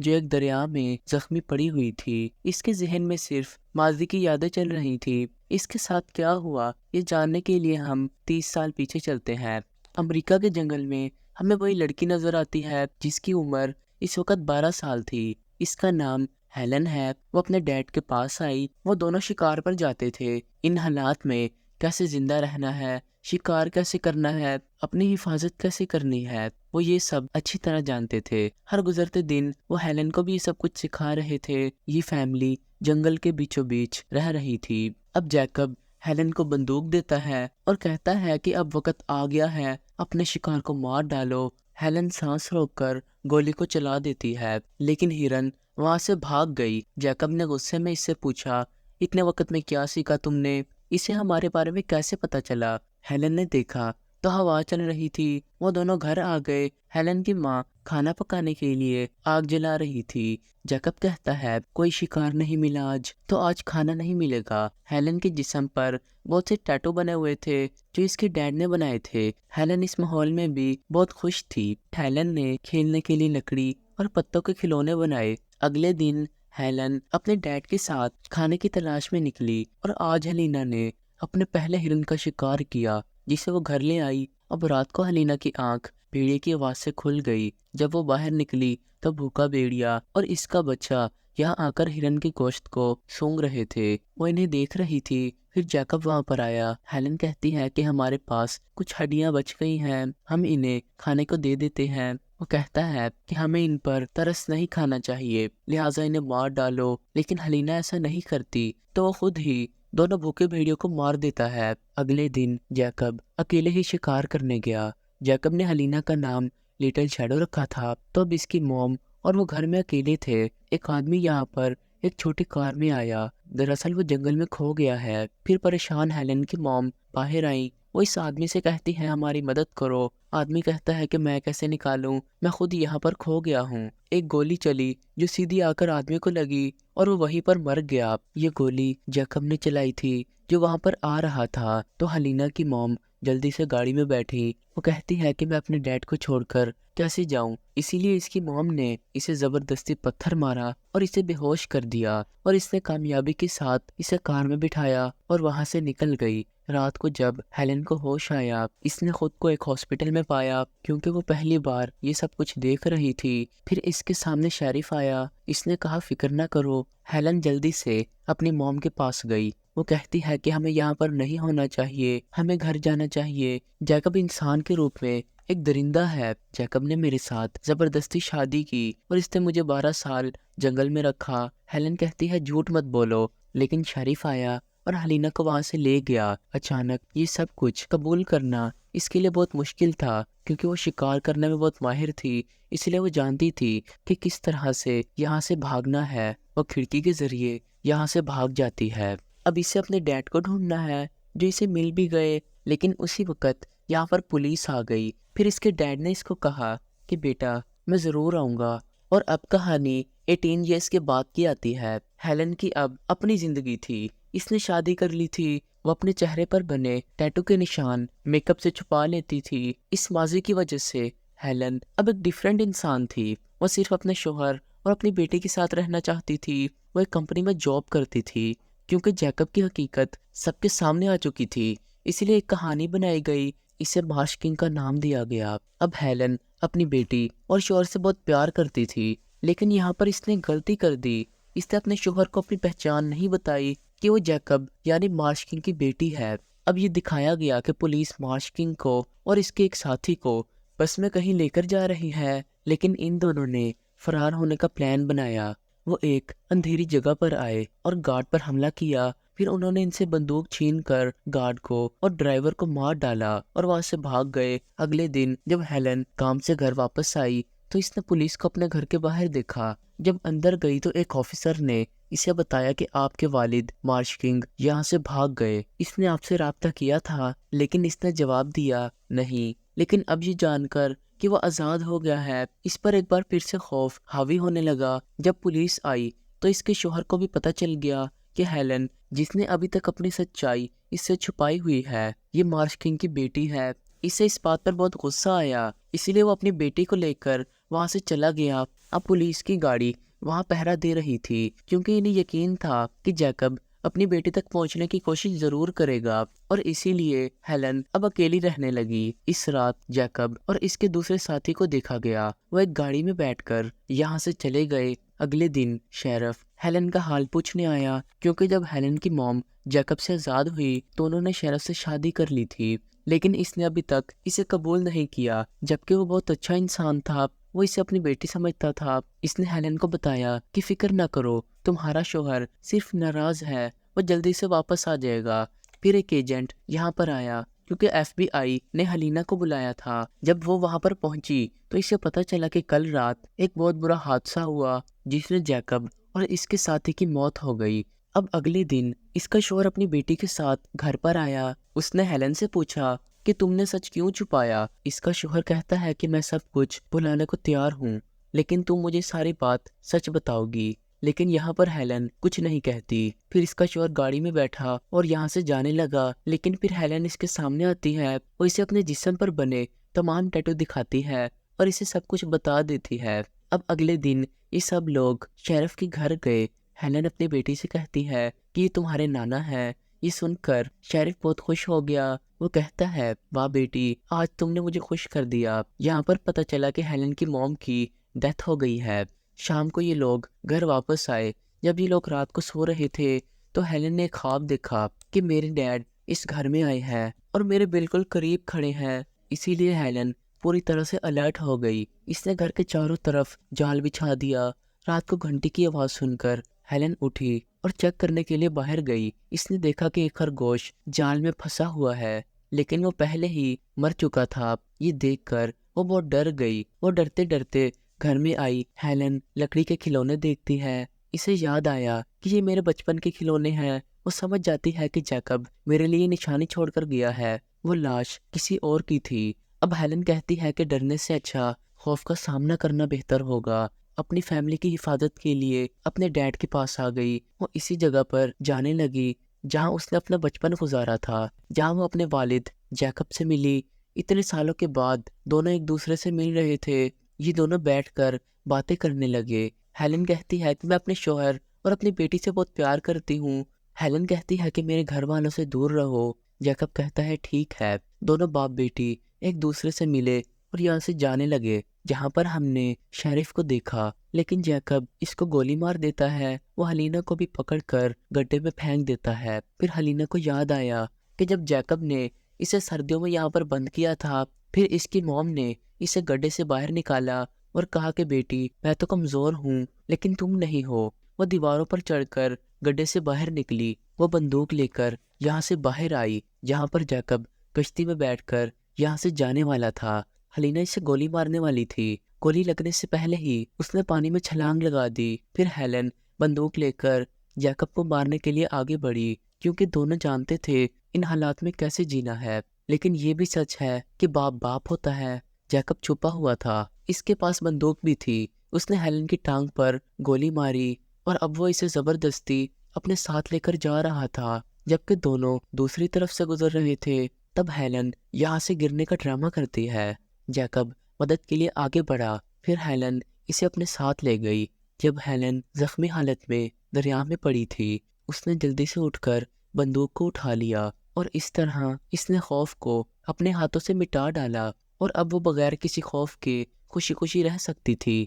جو ایک دریا میں زخمی پڑی ہوئی تھی۔ اس کے ذہن میں صرف ماضی کی یادیں چل رہی تھی۔ اس کے ساتھ کیا ہوا یہ جاننے کے لیے ہم 30 سال پیچھے چلتے ہیں۔ امریکہ کے جنگل میں ہمیں وہی لڑکی نظر آتی ہے جس کی عمر اس وقت 12 سال تھی۔ اس کا نام ہیلن ہے۔ وہ اپنے ڈیڈ کے پاس آئی۔ وہ دونوں شکار پر جاتے تھے۔ ان حالات میں کیسے زندہ رہنا ہے، شکار کیسے کرنا ہے، اپنی حفاظت کیسے کرنی ہے، وہ یہ سب اچھی طرح جانتے تھے۔ ہر گزرتے دن وہ ہیلن کو بھی یہ سب کچھ سکھا رہے تھے۔ یہ فیملی جنگل کے بیچوں بیچ رہ رہی تھی۔ اب جیکب ہیلن کو بندوق دیتا ہے اور کہتا ہے کہ اب وقت آ گیا ہے، اپنے شکار کو مار ڈالو۔ ہیلن سانس روک کر گولی کو چلا دیتی ہے، لیکن ہرن وہاں سے بھاگ گئی۔ جیکب نے غصے میں اس سے پوچھا، اتنے وقت میں کیا سیکھا تم نے؟ اسے ہمارے بارے میں کیسے پتا چلا؟ ہیلن نے دیکھا تو ہوا چل رہی تھی۔ وہ دونوں گھر آ گئے۔ ہیلن کی ماں کھانا پکانے کے لیے آگ جلا رہی تھی۔ جیکب کہتا ہے کوئی شکار نہیں ملا آج تو آج کھانا نہیں ملے گا۔ ہیلن کے جسم پر بہت سے ٹیٹو بنے ہوئے تھے جو اس کے ڈیڈ نے بنائے تھے۔ ہیلن اس ماحول میں بھی بہت خوش تھی۔ ہیلن نے کھیلنے کے لیے لکڑی اور پتوں کے کھلونے بنائے۔ اگلے دن ہیلن اپنے ڈیڈ کے ساتھ کھانے کی تلاش میں نکلی اور آج ہلینا نے اپنے پہلے ہرن کا شکار کیا جسے وہ گھر لے آئی۔ اب رات کو ہلینا کی آنکھ بھیڑیے کی آواز سے کھل گئی۔ جب وہ باہر نکلی تو بھوکا بھیڑیا اور اس کا بچہ یہاں آ کر ہرن کے گوشت کو سونگ رہے تھے۔ وہ انہیں دیکھ رہی تھی۔ پھر جیکب وہاں پر آیا۔ ہیلن کہتی ہے کہ ہمارے پاس کچھ ہڈیاں بچ گئی ہیں، ہم انہیں کھانے کو دے دیتے ہیں۔ وہ کہتا ہے کہ ہمیں ان پر ترس نہیں کھانا چاہیے، لہٰذا انہیں مار ڈالو، لیکن ہلینا ایسا نہیں کرتی تو وہ خود ہی دونوں بھوکے بھیڑیوں کو مار دیتا ہے۔ اگلے دن جیکب اکیلے ہی شکار کرنے گیا۔ جیکب نے ہلینا کا نام لٹل شیڈو رکھا تھا۔ تو اب اس کی موم اور وہ گھر میں اکیلے تھے۔ ایک آدمی یہاں پر ایک چھوٹی کار میں آیا۔ دراصل وہ جنگل میں کھو گیا ہے۔ پھر پریشان ہیلن کی موم باہر آئی۔ وہ اس آدمی سے کہتی ہے ہماری مدد کرو۔ آدمی کہتا ہے کہ میں کیسے نکالوں، میں خود یہاں پر کھو گیا ہوں۔ ایک گولی چلی جو سیدھی آ کر آدمی کو لگی اور وہ وہیں پر مر گیا۔ یہ گولی جیکب نے چلائی تھی جو وہاں پر آ رہا تھا۔ تو ہلینا کی موم جلدی سے گاڑی میں بیٹھی۔ وہ کہتی ہے کہ میں اپنے ڈیڈ کو چھوڑ کر کیسے جاؤں، اسی لیے اس کی موم نے اسے زبردستی پتھر مارا اور اسے بے ہوش کر دیا، اور اس نے کامیابی کے ساتھ اسے کار میں بٹھایا اور وہاں سے نکل گئی۔ رات کو جب ہیلن کو ہوش آیا، اس نے خود کو ایک ہاسپٹل میں پایا کیونکہ وہ پہلی بار یہ سب کچھ دیکھ رہی تھی۔ پھر اس کے سامنے شیرف آیا۔ اس نے کہا فکر نہ کرو۔ ہیلن جلدی سے اپنی موم کے پاس گئی۔ وہ کہتی ہے کہ ہمیں یہاں پر نہیں ہونا چاہیے، ہمیں گھر جانا چاہیے۔ جیکب انسان کے روپ میں ایک درندہ ہے۔ جیکب نے میرے ساتھ زبردستی شادی کی اور اس نے مجھے 12 سال جنگل میں رکھا۔ ہیلن کہتی ہے جھوٹ مت بولو، لیکن شیرف آیا اور ہلینا کو وہاں سے لے گیا۔ اچانک یہ سب کچھ قبول کرنا اس کے لیے بہت مشکل تھا کیونکہ وہ شکار کرنے میں بہت ماہر تھی، اس لیے وہ جانتی تھی کہ کس طرح سے یہاں سے بھاگنا ہے۔ وہ کھڑکی کے ذریعے یہاں سے بھاگ جاتی ہے۔ اب اسے اپنے ڈیڈ کو ڈھونڈنا ہے جو اسے مل بھی گئے، لیکن اسی وقت یہاں پر پولیس آ گئی۔ پھر اس کے ڈیڈ نے اس کو کہا کہ بیٹا میں ضرور آؤں گا۔ اور اب کہانی 18 ایئرس کے بعد کی آتی ہے۔ ہیلن کی اب اپنی زندگی تھی۔ اس نے شادی کر لی تھی۔ وہ اپنے چہرے پر بنے ٹیٹو کے نشان میک اپ سے چھپا لیتی تھی۔ اس ماضی کی وجہ سے ہیلن اب ایک ڈیفرنٹ انسان تھی۔ وہ صرف اپنے شوہر اور اپنی بیٹی کے ساتھ رہنا چاہتی تھی۔ وہ ایک کمپنی میں جاب کرتی تھی کیونکہ جیکب کی حقیقت سب کے سامنے آ چکی تھی، اسی لیے ایک کہانی بنائی گئی، اسے مارش کنگ کا نام دیا گیا۔ اب ہیلن اپنی بیٹی اور شوہر سے بہت پیار کرتی تھی، لیکن یہاں پر اس نے غلطی کر دی۔ اس نے اپنے شوہر کو اپنی پہچان نہیں بتائی کہ وہ جیکب یعنی مارش کنگ کی بیٹی ہے۔ اب یہ دکھایا گیا کہ پولیس مارش کنگ کو اور اس کے ایک ساتھی کو بس میں کہیں لے کر جا رہی ہے، لیکن ان دونوں نے فرار ہونے کا پلان بنایا۔ وہ ایک اندھیری جگہ پر آئے اور گارڈ پر حملہ کیا۔ پھر انہوں نے ان سے بندوق چھین کر گارڈ کو اور ڈرائیور کو مار ڈالا اور وہاں سے بھاگ گئے۔ اگلے دن جب ہیلن کام سے گھر واپس آئی تو اس نے پولیس کو اپنے گھر کے باہر دیکھا۔ جب اندر گئی تو ایک آفیسر نے اسے بتایا کہ آپ کے والد مارش کنگ یہاں سے بھاگ گئے، اس نے آپ سے رابطہ کیا تھا، لیکن اس نے جواب دیا نہیں۔ لیکن اب یہ جان کر کہ وہ آزاد ہو گیا ہے، اس پر ایک بار پھر سے خوف حاوی ہونے لگا۔ جب پولیس آئی تو اس کے شوہر کو بھی پتہ چل گیا کہ ہیلن جس نے ابھی تک اپنی سچائی اس سے چھپائی ہوئی ہے، یہ مارش کنگ کی بیٹی ہے۔ اسے اس بات پر بہت غصہ آیا، اسی لیے وہ اپنی بیٹی کو لے کر وہاں سے چلا گیا۔ اب پولیس کی گاڑی وہاں پہرا دے رہی تھی کیونکہ انہیں یقین تھا کہ جیکب اپنی بیٹی تک پہنچنے کی کوشش ضرور کرے گا، اور اسی لیے ہیلن اب اکیلی رہنے لگی۔ اس رات جیکب اور اس کے دوسرے ساتھی کو دیکھا گیا، وہ ایک گاڑی میں بیٹھ کر یہاں سے چلے گئے۔ اگلے دن شیرف ہیلن کا حال پوچھنے آیا کیونکہ جب ہیلن کی موم جیکب سے آزاد ہوئی تو انہوں نے شیرف سے شادی کر لی تھی، لیکن اس نے ابھی تک اسے قبول نہیں کیا، جبکہ وہ بہت اچھا انسان تھا، وہ اسے اپنی بیٹی سمجھتا تھا۔ اس نے ہیلن کو بتایا کہ فکر نہ کرو، تمہارا شوہر صرف ناراض ہے، وہ جلدی سے واپس آ جائے گا۔ پھر ایک ایجنٹ یہاں پر آیا کیونکہ FBI نے ہلینا کو بلایا تھا۔ جب وہ وہاں پر پہنچی تو اسے پتا چلا کہ کل رات ایک بہت برا حادثہ ہوا جس میں جیکب اور اس کے ساتھی کی موت ہو گئی۔ اب اگلے دن اس کا شوہر اپنی بیٹی کے ساتھ گھر پر آیا۔ اس نے ہیلن سے پوچھا کہ تم نے سچ کیوں چھپایا؟ اس کا شوہر کہتا ہے کہ میں سب کچھ بھلانے کو تیار ہوں، لیکن تم مجھے ساری بات سچ بتاؤ گی۔ لیکن یہاں پر ہیلن کچھ نہیں کہتی۔ پھر اس کا شوہر گاڑی میں بیٹھا اور یہاں سے جانے لگا، لیکن پھر ہیلن اس کے سامنے آتی ہے، وہ اسے اپنے جسم پر بنے تمام ٹیٹو دکھاتی ہے اور اسے سب کچھ بتا دیتی ہے۔ اب اگلے دن یہ سب لوگ شیرف کے گھر گئے۔ ہیلن اپنی بیٹی سے کہتی ہے کہ یہ تمہارے نانا ہے۔ یہ سن کر شیرف بہت خوش ہو گیا، وہ کہتا ہے واہ بیٹی، آج تم نے مجھے خوش کر دیا۔ یہاں پر پتہ چلا کہ ہیلن کی موم کی ڈیتھ ہو گئی ہے۔ شام کو یہ لوگ گھر واپس آئے۔ جب یہ لوگ رات کو سو رہے تھے تو ہیلن نے ایک خواب دیکھا کہ میرے ڈیڈ اس گھر میں آئے ہیں اور میرے بالکل قریب کھڑے ہیں۔ اسی لیے ہیلن پوری طرح سے الرٹ ہو گئی۔ اس نے گھر کے چاروں طرف جال بچھا دیا۔ رات کو گھنٹی کی آواز سن کر ہیلن اٹھی اور چیک کرنے کے لیے باہر گئی۔ اس نے دیکھا کہ ایک خرگوش جال میں پھنسا ہوا ہے، لیکن وہ پہلے ہی مر چکا تھا۔ یہ دیکھ کر وہ بہت ڈر گئی۔ وہ ڈرتے ڈرتے گھر میں آئی۔ ہیلن لکڑی کے کھلونے دیکھتی ہے۔ اسے یاد آیا کہ یہ میرے بچپن کے کھلونے ہیں۔ وہ سمجھ جاتی ہے کہ جیکب میرے لیے نشانی چھوڑ کر گیا ہے، وہ لاش کسی اور کی تھی۔ اب ہیلن کہتی ہے کہ ڈرنے سے اچھا خوف کا سامنا کرنا بہتر ہوگا۔ اپنی فیملی کی حفاظت کے لیے اپنے ڈیڈ کے پاس آ گئی۔ وہ اسی جگہ پر جانے لگی جہاں اس نے اپنا بچپن گزارا تھا، جہاں وہ اپنے والد جیکب سے ملی۔ اتنے سالوں کے بعد دونوں ایک دوسرے سے مل رہے تھے۔ یہ دونوں بیٹھ کر باتیں کرنے لگے۔ ہیلن کہتی ہے کہ میں اپنے شوہر اور اپنی بیٹی سے بہت پیار کرتی ہوں۔ ہیلن کہتی ہے کہ میرے گھر والوں سے دور رہو۔ جیکب کہتا ہے ٹھیک ہے۔ دونوں باپ بیٹی ایک دوسرے سے ملے اور یہاں سے جانے لگے، جہاں پر ہم نے شیرف کو دیکھا، لیکن جیکب اس کو گولی مار دیتا ہے۔ وہ ہلینا کو بھی پکڑ کر گڈھے میں پھینک دیتا ہے۔ پھر ہلینا کو یاد آیا کہ جب جیکب نے اسے سردیوں میں یہاں پر بند کیا تھا، پھر اس کی موم نے اسے گڈھے سے باہر نکالا اور کہا کہ بیٹی میں تو کمزور ہوں لیکن تم نہیں ہو۔ وہ دیواروں پر چڑھ کر گڈھے سے باہر نکلی۔ وہ بندوق لے کر یہاں سے باہر آئی جہاں پر جیکب کشتی میں بیٹھ کر یہاں سے جانے والا تھا۔ ہلینا اسے گولی مارنے والی تھی۔ گولی لگنے سے پہلے ہی اس نے پانی میں چھلانگ لگا دی۔ پھر ہیلن بندوق لے کر جیکب کو مارنے کے لیے آگے بڑھی کیونکہ دونوں جانتے تھے ان حالات میں کیسے جینا ہے۔ لیکن یہ بھی سچ ہے کہ باپ باپ ہوتا ہے۔ جیکب چھپا ہوا تھا، اس کے پاس بندوق بھی تھی۔ اس نے ہیلن کی ٹانگ پر گولی ماری اور اب وہ اسے زبردستی اپنے ساتھ لے کر جا رہا تھا۔ جبکہ دونوں دوسری طرف سے گزر رہے تھے تب ہیلن یہاں سے گرنے کا ڈرامہ کرتی ہے۔ جیکب مدد کے لیے آگے بڑھا، پھر ہیلن اسے اپنے ساتھ لے گئی۔ جب ہیلن زخمی حالت میں دریا میں پڑی تھی، اس نے جلدی سے اٹھ کر بندوق کو اٹھا لیا اور اس طرح اس نے خوف کو اپنے ہاتھوں سے مٹا ڈالا اور اب وہ بغیر کسی خوف کے خوشی خوشی رہ سکتی تھی۔